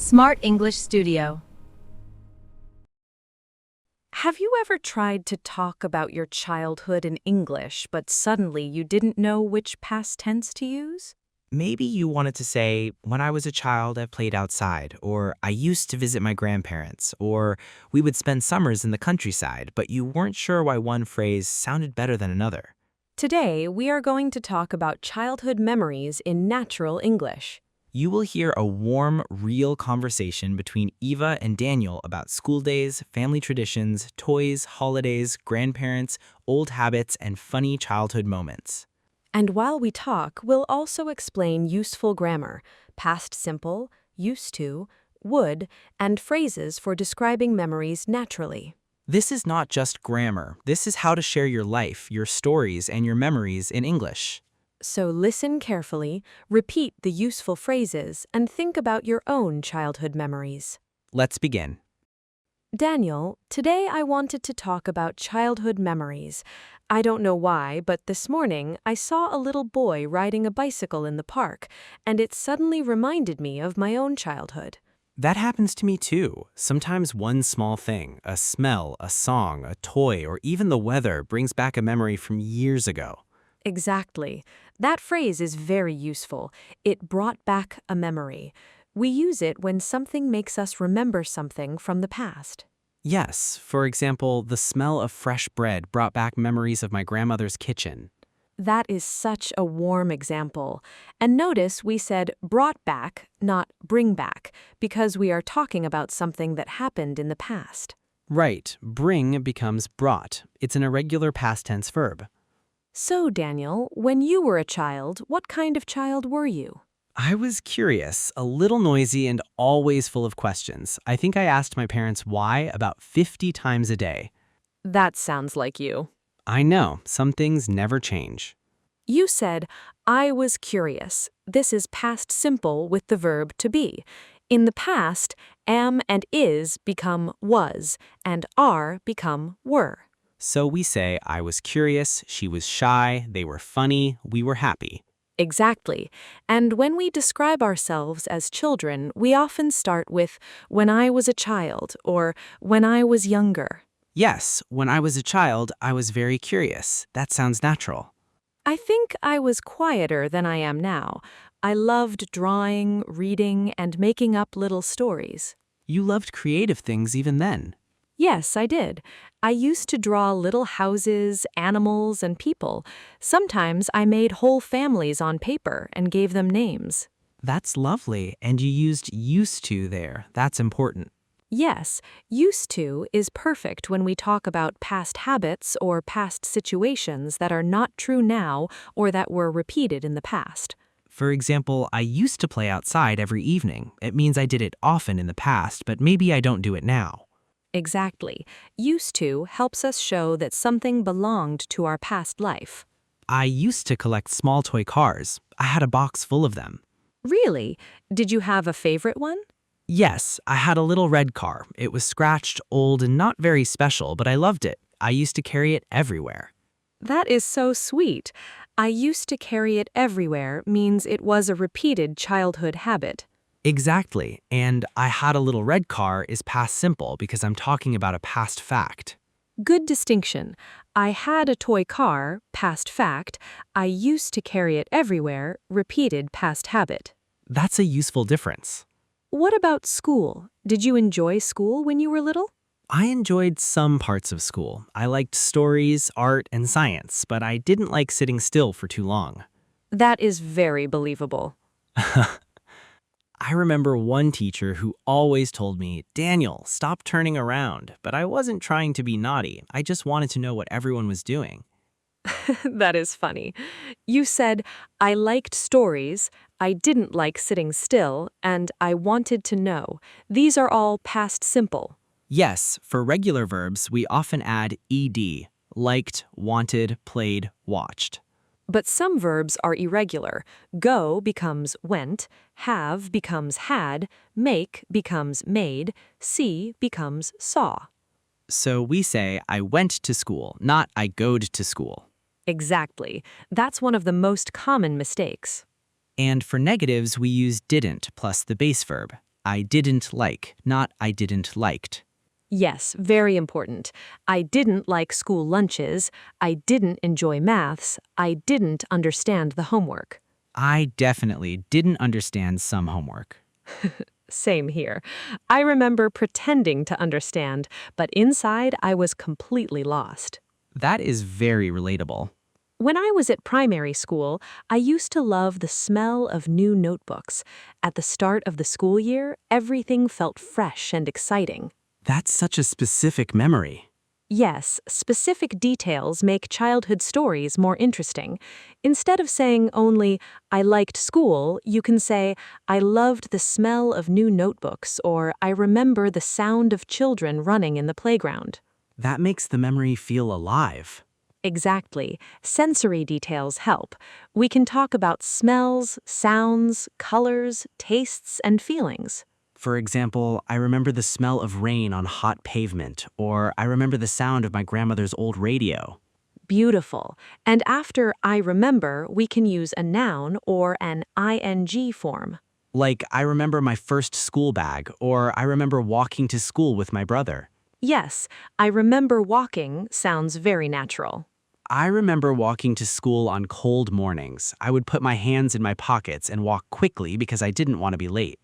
Smart English Studio. Have you ever tried to talk about your childhood in English, but suddenly you didn't know which past tense to use? Maybe you wanted to say, when I was a child, I played outside, or I used to visit my grandparents, or we would spend summers in the countryside, but you weren't sure why one phrase sounded better than another. Today, we are going to talk about childhood memories in natural English. You will hear a warm, real conversation between Eva and Daniel about school days, family traditions, toys, holidays, grandparents, old habits, and funny childhood moments. And while we talk, we'll also explain useful grammar, past simple, used to, would, and phrases for describing memories naturally. This is not just grammar. This is how to share your life, your stories, and your memories in English. So listen carefully, repeat the useful phrases, and think about your own childhood memories. Let's begin. Daniel, today I wanted to talk about childhood memories. I don't know why, but this morning I saw a little boy riding a bicycle in the park, and it suddenly reminded me of my own childhood. That happens to me too. Sometimes one small thing, a smell, a song, a toy, or even the weather brings back a memory from years ago. Exactly. That phrase is very useful. It brought back a memory. We use it when something makes us remember something from the past. Yes, for example, the smell of fresh bread brought back memories of my grandmother's kitchen. That is such a warm example. And notice we said brought back, not bring back, because we are talking about something that happened in the past. Right, bring becomes brought. It's an irregular past tense verb. So, Daniel, when you were a child, what kind of child were you? I was curious, a little noisy, and always full of questions. I think I asked my parents why about 50 times a day. That sounds like you. I know, some things never change. You said, I was curious. This is past simple with the verb to be. In the past, am and is become was, and are become were. So we say, I was curious, she was shy, they were funny, we were happy. Exactly. And when we describe ourselves as children, we often start with, when I was a child, or when I was younger. Yes, when I was a child, I was very curious. That sounds natural. I think I was quieter than I am now. I loved drawing, reading, and making up little stories. You loved creative things even then. Yes, I did. I used to draw little houses, animals, and people. Sometimes I made whole families on paper and gave them names. That's lovely, and you used to there. That's important. Yes, used to is perfect when we talk about past habits or past situations that are not true now or that were repeated in the past. For example, I used to play outside every evening. It means I did it often in the past, but maybe I don't do it now. Exactly. Used to helps us show that something belonged to our past life. I used to collect small toy cars. I had a box full of them. Really? Did you have a favorite one? Yes, I had a little red car. It was scratched, old, and not very special, but I loved it. I used to carry it everywhere. That is so sweet. I used to carry it everywhere means it was a repeated childhood habit. Exactly, and I had a little red car is past simple because I'm talking about a past fact. Good distinction. I had a toy car, past fact. I used to carry it everywhere, repeated past habit. That's a useful difference. What about school? Did you enjoy school when you were little? I enjoyed some parts of school. I liked stories, art, and science, but I didn't like sitting still for too long. That is very believable. I remember one teacher who always told me, Daniel, stop turning around. But I wasn't trying to be naughty. I just wanted to know what everyone was doing. That is funny. You said, I liked stories, I didn't like sitting still, and I wanted to know. These are all past simple. Yes, for regular verbs, we often add ed, liked, wanted, played, watched. But some verbs are irregular. Go becomes went, have becomes had, make becomes made, see becomes saw. So we say, I went to school, not I goed to school. Exactly. That's one of the most common mistakes. And for negatives, we use didn't plus the base verb. I didn't like, not I didn't liked. Yes, very important. I didn't like school lunches. I didn't enjoy maths. I didn't understand the homework. I definitely didn't understand some homework. Same here. I remember pretending to understand, but inside I was completely lost. That is very relatable. When I was at primary school, I used to love the smell of new notebooks. At the start of the school year, everything felt fresh and exciting. That's such a specific memory. Yes, specific details make childhood stories more interesting. Instead of saying only, I liked school, you can say, I loved the smell of new notebooks, or I remember the sound of children running in the playground. That makes the memory feel alive. Exactly. Sensory details help. We can talk about smells, sounds, colors, tastes, and feelings. For example, I remember the smell of rain on hot pavement, or I remember the sound of my grandmother's old radio. Beautiful. And after I remember, we can use a noun or an ing form. Like, I remember my first school bag, or I remember walking to school with my brother. Yes, I remember walking sounds very natural. I remember walking to school on cold mornings. I would put my hands in my pockets and walk quickly because I didn't want to be late.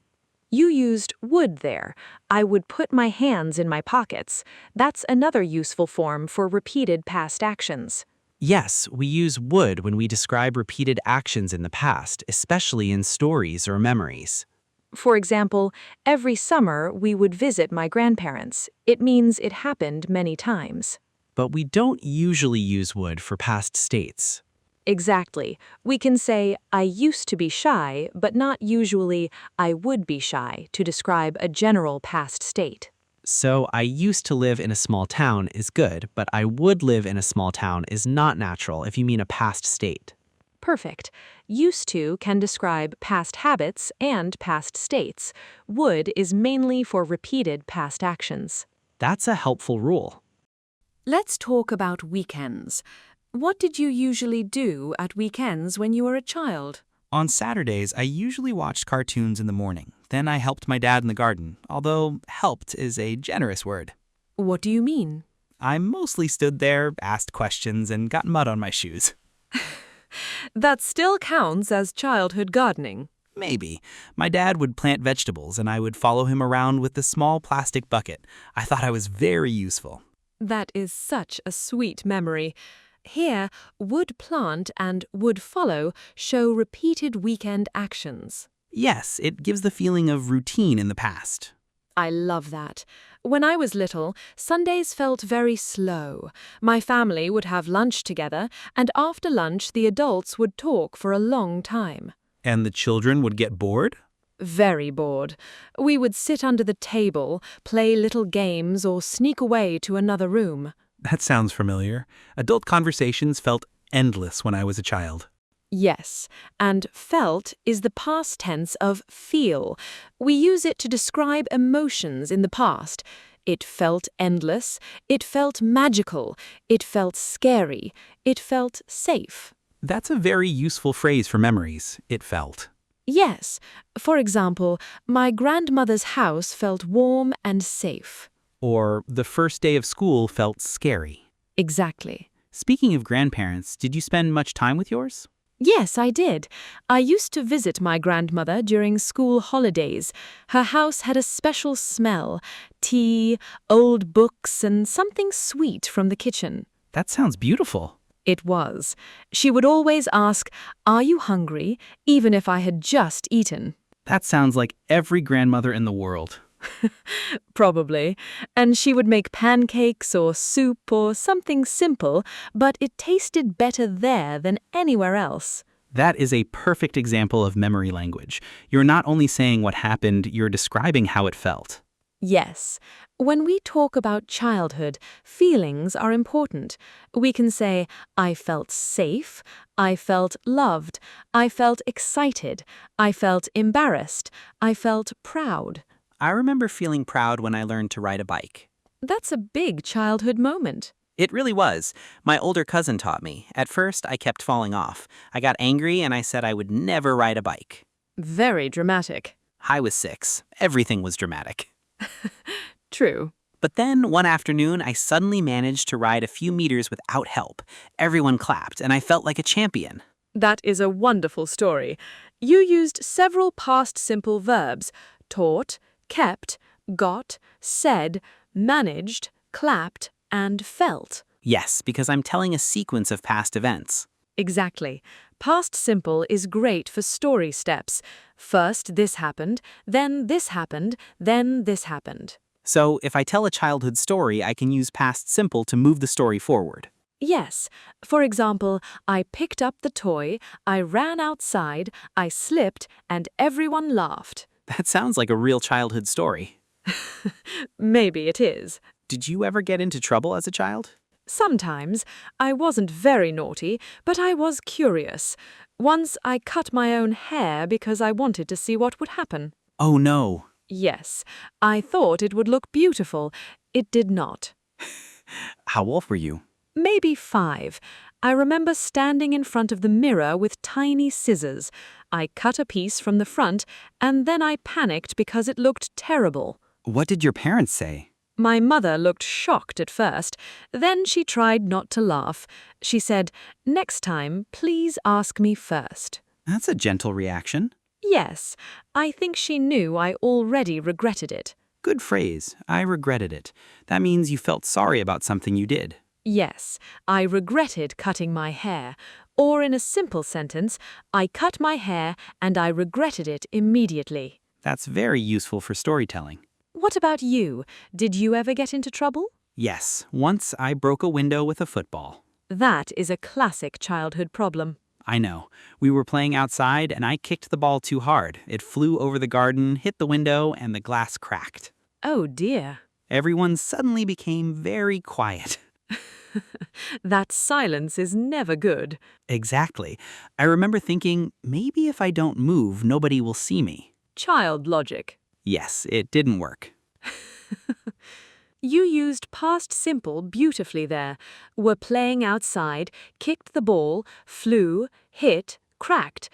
You used would there. I would put my hands in my pockets. That's another useful form for repeated past actions. Yes, we use would when we describe repeated actions in the past, especially in stories or memories. For example, every summer we would visit my grandparents. It means it happened many times. But we don't usually use would for past states. Exactly. We can say, I used to be shy, but not usually, I would be shy, to describe a general past state. So, I used to live in a small town is good, but I would live in a small town is not natural if you mean a past state. Perfect. Used to can describe past habits and past states. Would is mainly for repeated past actions. That's a helpful rule. Let's talk about weekends. What did you usually do at weekends when you were a child? On Saturdays, I usually watched cartoons in the morning. Then I helped my dad in the garden, although helped is a generous word. What do you mean? I mostly stood there, asked questions, and got mud on my shoes. That still counts as childhood gardening. Maybe. My dad would plant vegetables, and I would follow him around with the small plastic bucket. I thought I was very useful. That is such a sweet memory. Here, would plant and would follow show repeated weekend actions. Yes, it gives the feeling of routine in the past. I love that. When I was little, Sundays felt very slow. My family would have lunch together, and after lunch the adults would talk for a long time. And the children would get bored? Very bored. We would sit under the table, play little games, or sneak away to another room. That sounds familiar. Adult conversations felt endless when I was a child. Yes, and felt is the past tense of feel. We use it to describe emotions in the past. It felt endless, it felt magical, it felt scary, it felt safe. That's a very useful phrase for memories, it felt. Yes, for example, my grandmother's house felt warm and safe. Or the first day of school felt scary. Exactly. Speaking of grandparents, did you spend much time with yours? Yes, I did. I used to visit my grandmother during school holidays. Her house had a special smell, tea, old books, and something sweet from the kitchen. That sounds beautiful. It was. She would always ask, "Are you hungry?" even if I had just eaten. That sounds like every grandmother in the world. Probably. And she would make pancakes or soup or something simple, but it tasted better there than anywhere else. That is a perfect example of memory language. You're not only saying what happened, you're describing how it felt. Yes. When we talk about childhood, feelings are important. We can say, I felt safe, I felt loved, I felt excited, I felt embarrassed, I felt proud. I remember feeling proud when I learned to ride a bike. That's a big childhood moment. It really was. My older cousin taught me. At first, I kept falling off. I got angry and I said I would never ride a bike. Very dramatic. I was 6. Everything was dramatic. True. But then, one afternoon, I suddenly managed to ride a few meters without help. Everyone clapped, and I felt like a champion. That is a wonderful story. You used several past simple verbs: taught, kept, got, said, managed, clapped, and felt. Yes, because I'm telling a sequence of past events. Exactly. Past simple is great for story steps. First this happened, then this happened, then this happened. So, if I tell a childhood story, I can use past simple to move the story forward. Yes. For example, I picked up the toy, I ran outside, I slipped, and everyone laughed. That sounds like a real childhood story. Maybe it is. Did you ever get into trouble as a child? Sometimes. I wasn't very naughty, but I was curious. Once I cut my own hair because I wanted to see what would happen. Oh no. Yes, I thought it would look beautiful. It did not. How old were you? Maybe 5. I remember standing in front of the mirror with tiny scissors. I cut a piece from the front, and then I panicked because it looked terrible. What did your parents say? My mother looked shocked at first. Then she tried not to laugh. She said, "Next time, please ask me first." That's a gentle reaction. Yes, I think she knew I already regretted it. Good phrase. I regretted it. That means you felt sorry about something you did. Yes, I regretted cutting my hair. Or in a simple sentence, I cut my hair and I regretted it immediately. That's very useful for storytelling. What about you? Did you ever get into trouble? Yes, once I broke a window with a football. That is a classic childhood problem. I know. We were playing outside and I kicked the ball too hard. It flew over the garden, hit the window, and the glass cracked. Oh dear. Everyone suddenly became very quiet. That silence is never good. Exactly. I remember thinking, maybe if I don't move, nobody will see me. Child logic. Yes, it didn't work. You used past simple beautifully there. Were playing outside, kicked the ball, flew, hit, cracked.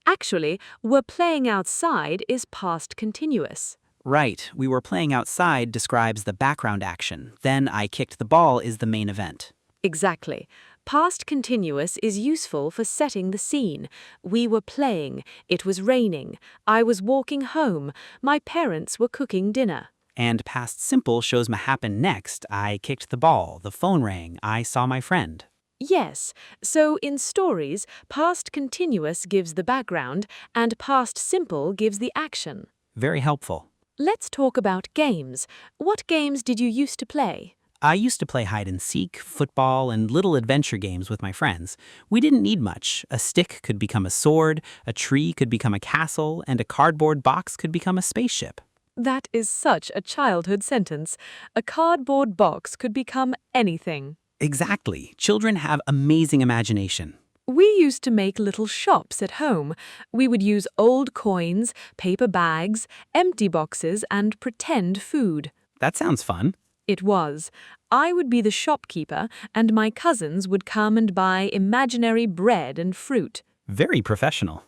Actually, were playing outside is past continuous. Right, we were playing outside describes the background action. Then I kicked the ball is the main event. Exactly. Past continuous is useful for setting the scene. We were playing. It was raining. I was walking home. My parents were cooking dinner. And past simple shows what happened next. I kicked the ball, the phone rang, I saw my friend. Yes, so in stories, past continuous gives the background and past simple gives the action. Very helpful. Let's talk about games. What games did you used to play? I used to play hide and seek, football, and little adventure games with my friends. We didn't need much. A stick could become a sword, a tree could become a castle, and a cardboard box could become a spaceship. That is such a childhood sentence. A cardboard box could become anything. Exactly. Children have amazing imagination. We used to make little shops at home. We would use old coins, paper bags, empty boxes, and pretend food. That sounds fun. It was. I would be the shopkeeper, and my cousins would come and buy imaginary bread and fruit. Very professional.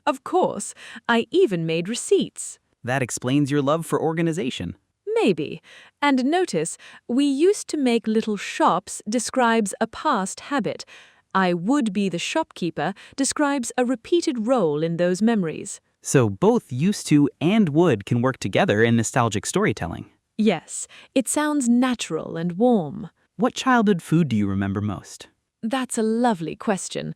Of course, I even made receipts. That explains your love for organization. Maybe. And notice, we used to make little shops describes a past habit. I would be the shopkeeper describes a repeated role in those memories. So both used to and would can work together in nostalgic storytelling. Yes, it sounds natural and warm. What childhood food do you remember most? That's a lovely question.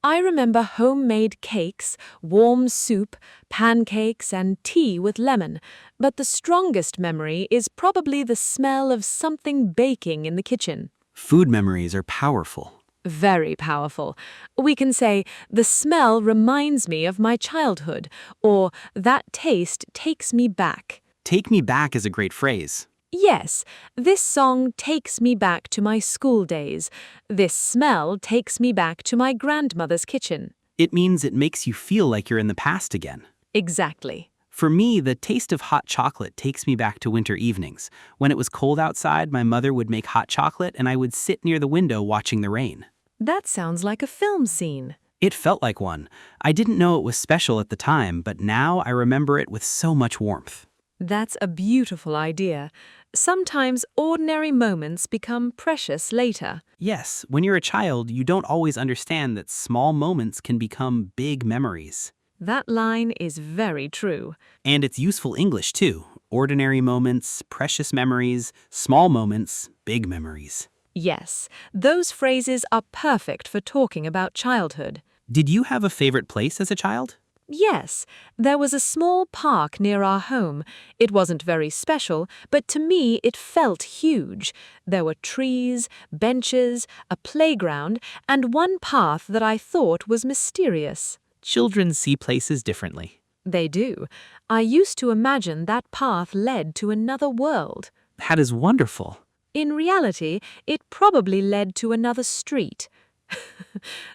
I remember homemade cakes, warm soup, pancakes, and tea with lemon. But the strongest memory is probably the smell of something baking in the kitchen. Food memories are powerful. Very powerful. We can say, the smell reminds me of my childhood, or that taste takes me back. Take me back is a great phrase. Yes, this song takes me back to my school days. This smell takes me back to my grandmother's kitchen. It means it makes you feel like you're in the past again. Exactly. For me, the taste of hot chocolate takes me back to winter evenings. When it was cold outside, my mother would make hot chocolate and I would sit near the window watching the rain. That sounds like a film scene. It felt like one. I didn't know it was special at the time, but now I remember it with so much warmth. That's a beautiful idea. Sometimes ordinary moments become precious later. Yes, when you're a child, you don't always understand that small moments can become big memories. That line is very true. And it's useful English too. Ordinary moments, precious memories, small moments, big memories. Yes, those phrases are perfect for talking about childhood. Did you have a favorite place as a child? Yes, there was a small park near our home. It wasn't very special, but to me it felt huge. There were trees, benches, a playground, and one path that I thought was mysterious. Children see places differently. They do. I used to imagine that path led to another world. That is wonderful. In reality, it probably led to another street.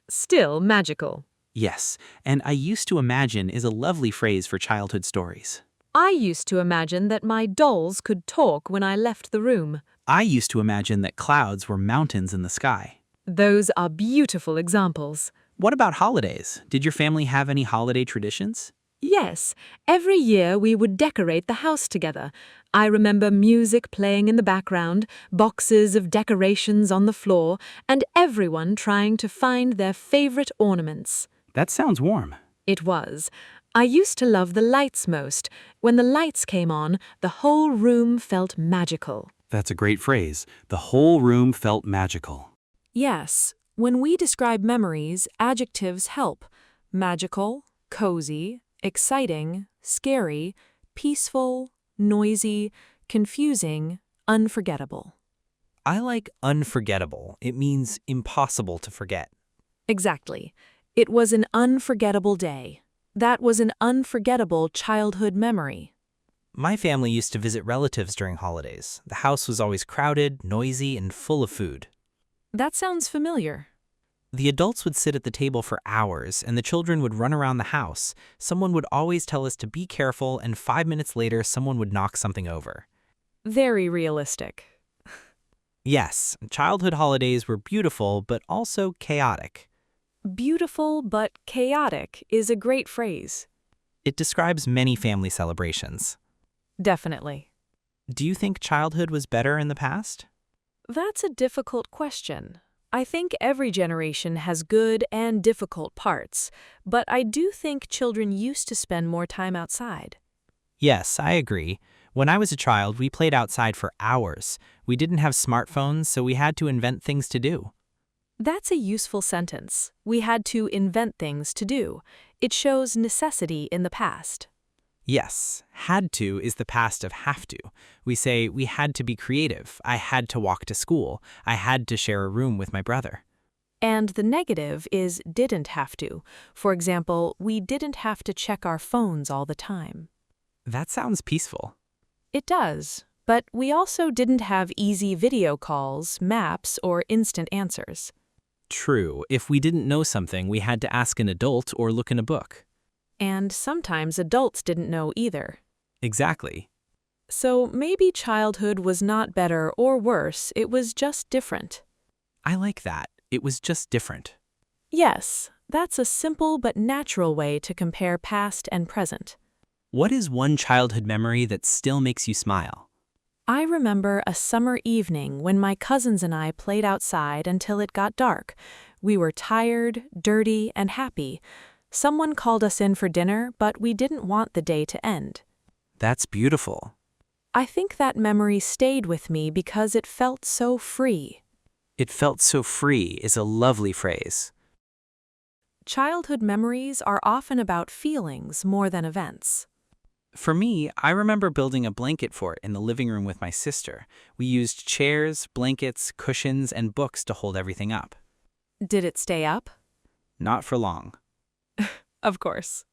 Still magical. Yes, and I used to imagine is a lovely phrase for childhood stories. I used to imagine that my dolls could talk when I left the room. I used to imagine that clouds were mountains in the sky. Those are beautiful examples. What about holidays? Did your family have any holiday traditions? Yes, every year we would decorate the house together. I remember music playing in the background, boxes of decorations on the floor, and everyone trying to find their favorite ornaments. That sounds warm. It was. I used to love the lights most. When the lights came on, the whole room felt magical. That's a great phrase. The whole room felt magical. Yes, when we describe memories, adjectives help. Magical, cozy, exciting, scary, peaceful, noisy, confusing, unforgettable. I like unforgettable. It means impossible to forget. Exactly. It was an unforgettable day. That was an unforgettable childhood memory. My family used to visit relatives during holidays. The house was always crowded, noisy, and full of food. That sounds familiar. The adults would sit at the table for hours, and the children would run around the house. Someone would always tell us to be careful, and 5 minutes later, someone would knock something over. Very realistic. Yes, childhood holidays were beautiful, but also chaotic. Beautiful but chaotic is a great phrase. It describes many family celebrations. Definitely. Do you think childhood was better in the past? That's a difficult question. I think every generation has good and difficult parts, but I do think children used to spend more time outside. Yes, I agree. When I was a child, we played outside for hours. We didn't have smartphones, so we had to invent things to do. That's a useful sentence. We had to invent things to do. It shows necessity in the past. Yes, had to is the past of have to. We say we had to be creative. I had to walk to school. I had to share a room with my brother. And the negative is didn't have to. For example, we didn't have to check our phones all the time. That sounds peaceful. It does, but we also didn't have easy video calls, maps, or instant answers. True, if we didn't know something, we had to ask an adult or look in a book. And sometimes adults didn't know either. Exactly. So maybe childhood was not better or worse, it was just different. I like that. It was just different. Yes, that's a simple but natural way to compare past and present. What is one childhood memory that still makes you smile? I remember a summer evening when my cousins and I played outside until it got dark. We were tired, dirty, and happy. Someone called us in for dinner, but we didn't want the day to end. That's beautiful. I think that memory stayed with me because it felt so free. It felt so free is a lovely phrase. Childhood memories are often about feelings more than events. For me, I remember building a blanket fort in the living room with my sister. We used chairs, blankets, cushions, and books to hold everything up. Did it stay up? Not for long. Of course.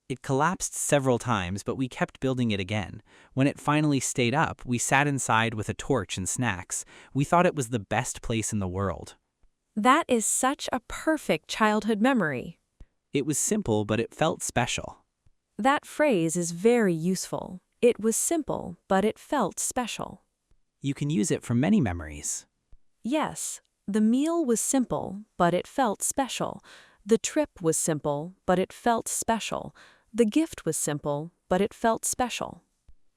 It collapsed several times, but we kept building it again. When it finally stayed up, we sat inside with a torch and snacks. We thought it was the best place in the world. That is such a perfect childhood memory. It was simple, but it felt special. That phrase is very useful. It was simple, but it felt special. You can use it for many memories. Yes, the meal was simple, but it felt special. The trip was simple, but it felt special. The gift was simple, but it felt special.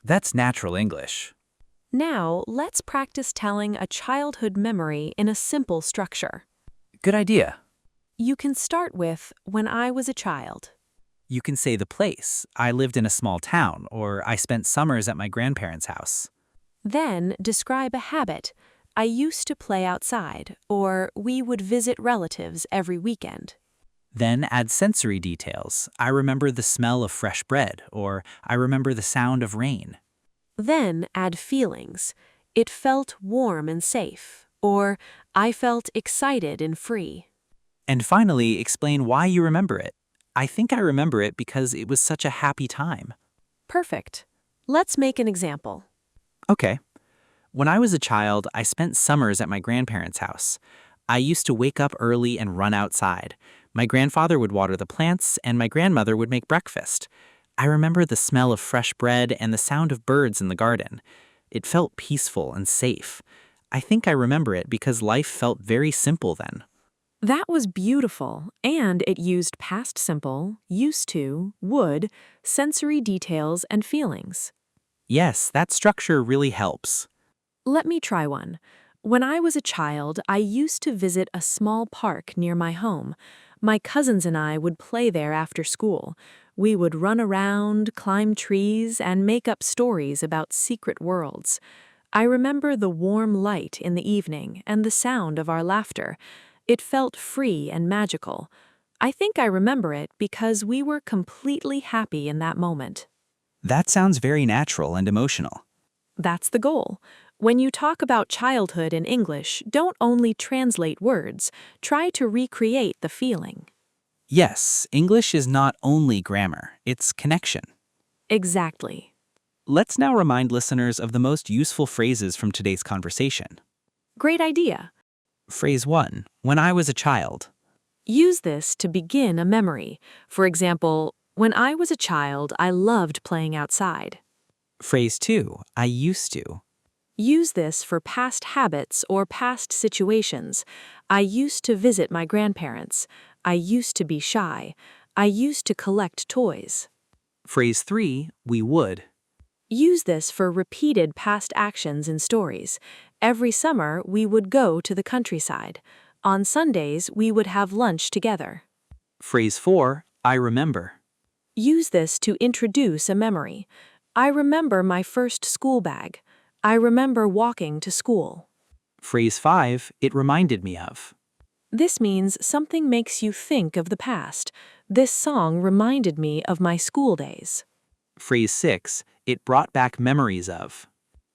That's natural English. Now, let's practice telling a childhood memory in a simple structure. Good idea. You can start with, when I was a child. You can say the place. I lived in a small town, or I spent summers at my grandparents' house. Then, describe a habit. I used to play outside, or we would visit relatives every weekend. Then add sensory details. I remember the smell of fresh bread, or I remember the sound of rain. Then add feelings. It felt warm and safe, or I felt excited and free. And finally, explain why you remember it. I think I remember it because it was such a happy time. Perfect. Let's make an example. Okay. When I was a child, I spent summers at my grandparents' house. I used to wake up early and run outside. My grandfather would water the plants, and my grandmother would make breakfast. I remember the smell of fresh bread and the sound of birds in the garden. It felt peaceful and safe. I think I remember it because life felt very simple then. That was beautiful, and it used past simple, used to, would, sensory details, and feelings. Yes, that structure really helps. Let me try one. When I was a child, I used to visit a small park near my home. My cousins and I would play there after school. We would run around, climb trees, and make up stories about secret worlds. I remember the warm light in the evening and the sound of our laughter. It felt free and magical. I think I remember it because we were completely happy in that moment. That sounds very natural and emotional. That's the goal. When you talk about childhood in English, don't only translate words, try to recreate the feeling. Yes, English is not only grammar, it's connection. Exactly. Let's now remind listeners of the most useful phrases from today's conversation. Great idea. Phrase 1. When I was a child. Use this to begin a memory. For example, when I was a child, I loved playing outside. Phrase 2. I used to. Use this for past habits or past situations. I used to visit my grandparents. I used to be shy. I used to collect toys. Phrase 3. We would. Use this for repeated past actions in stories. Every summer, we would go to the countryside. On Sundays, we would have lunch together. Phrase 4. I remember. Use this to introduce a memory. I remember my first school bag. I remember walking to school. Phrase 5. It reminded me of. This means something makes you think of the past. This song reminded me of my school days. Phrase 6. It brought back memories of.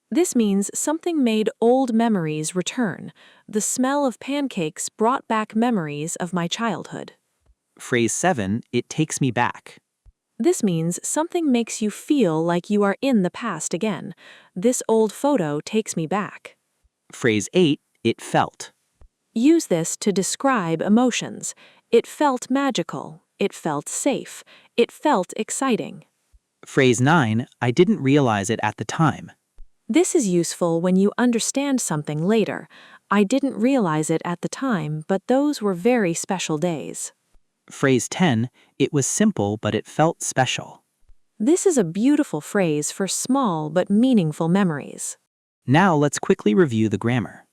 This means something made old memories return. The smell of pancakes brought back memories of my childhood. Phrase 7. It takes me back. This means something makes you feel like you are in the past again. This old photo takes me back. Phrase 8. It felt. Use this to describe emotions. It felt magical. It felt safe. It felt exciting. Phrase 9. I didn't realize it at the time. This is useful when you understand something later. I didn't realize it at the time, but those were very special days. Phrase 10. It was simple, but it felt special. This is a beautiful phrase for small but meaningful memories. Now let's quickly review the grammar.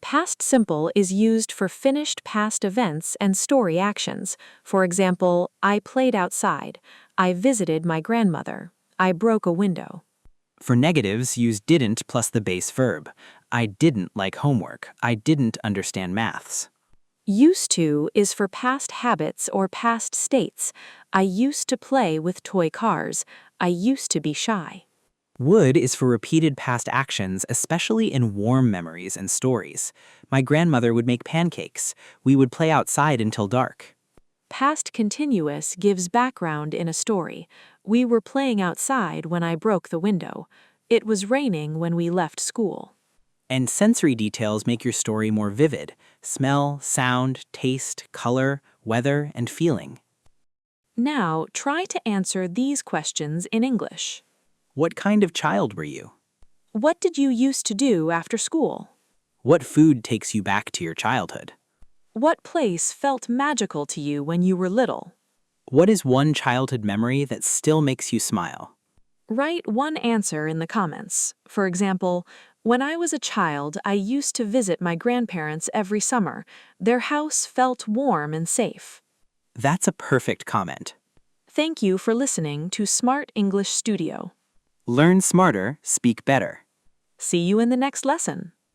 Past simple is used for finished past events and story actions. For example, I played outside. I visited my grandmother. I broke a window. For negatives, use didn't plus the base verb. I didn't like homework. I didn't understand maths. Used to is for past habits or past states. I used to play with toy cars. I used to be shy. Would is for repeated past actions, especially in warm memories and stories. My grandmother would make pancakes. We would play outside until dark. Past continuous gives background in a story. We were playing outside when I broke the window. It was raining when we left school. And sensory details make your story more vivid. Smell, sound, taste, color, weather, and feeling. Now, try to answer these questions in English. What kind of child were you? What did you used to do after school? What food takes you back to your childhood? What place felt magical to you when you were little? What is one childhood memory that still makes you smile? Write one answer in the comments. For example, when I was a child, I used to visit my grandparents every summer. Their house felt warm and safe. That's a perfect comment. Thank you for listening to Smart English Studio. Learn smarter, speak better. See you in the next lesson.